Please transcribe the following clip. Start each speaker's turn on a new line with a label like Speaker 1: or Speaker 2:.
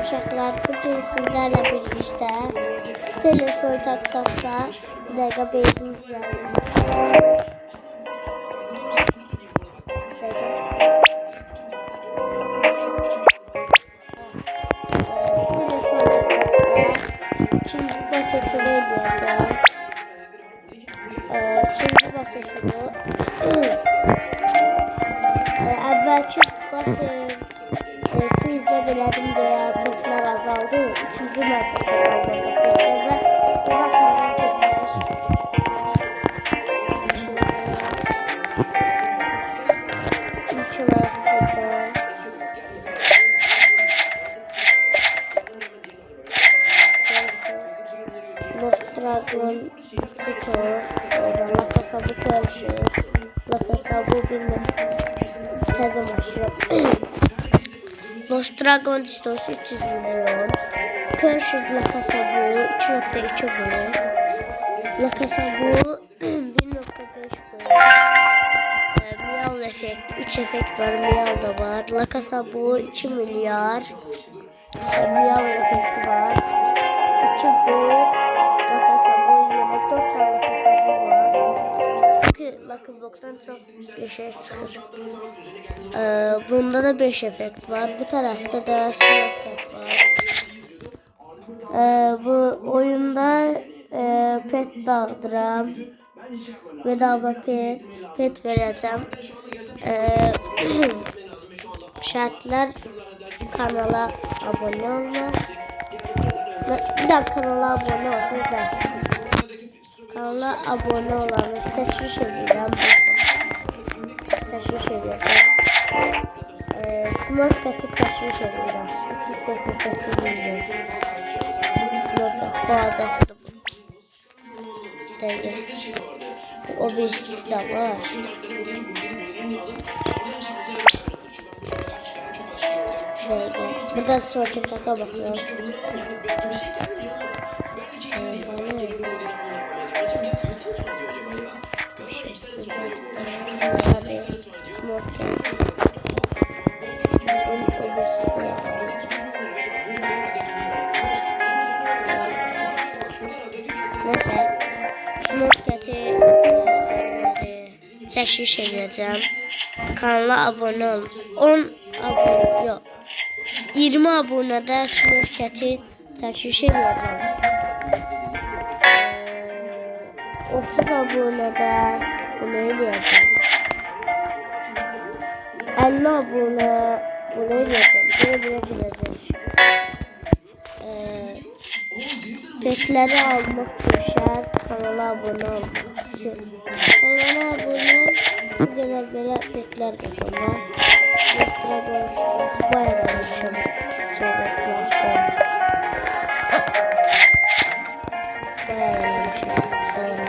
Speaker 1: uşaqlar, bugün sizlərlə birlikdə Stella soytaqdaqda bir dəqiqə beyzini düzəldim. Stella soytaqdaqda ikinci basitini eləyəcəm. İkinci basitini əvvəlki basit izlə elədim deyə bloklar azaldı. Üçüncü mərtəbə qalacaq və uzatmadan keçir. İlk olaraq burada Lost Dragon Citos, Lakasabu karışır. Lakasabu bilmem təzə başlıyor. Lost Dragon Citos 300 milyon. Pershing Lakasabu 2.2 bölüm. Lakasabu 1.5 bölüm. Miyav efekt, 3 efekt var, miyav da var. Lakasabu 2 milyar. Miyav efekti var. 2 bölüm. Lakasabu yine 4 tane Lakasabu var. Çünkü Lucky çok şey çıkır. Bunda da 5 efekt var. Bu tarafta da Snapchat var. Bu oyunda pet dağıdıram. Bedava pet vereceğim. Şartlar kanala abone olmak. Bir daha kanala abone olsun dersin. Kanala abone olanı teşvik ediyorum. Teşvik ediyorum. Smurf'taki teşvik ediyorum. 288 milyon. Smurf'ta boğazası da bu. Değil. O birisi de var. Değil. Burada Smurf'ta bakıyorum. Teşvik edeceğim. Kanala abone ol. 10 abone yok. 20 abonede Smurfcat'i teşvik edeceğim. 30 abonede bunu edeceğim. 50 abone bunu edeceğim. Böyle bileceğim. Petleri almak için şart kanala abone olmak için. Kanala abone ol. Videolar böyle petler kazanlar. Göstere görüşürüz. Bayağı almışım. Sonra klastan. Bayağı almışım. Sonra.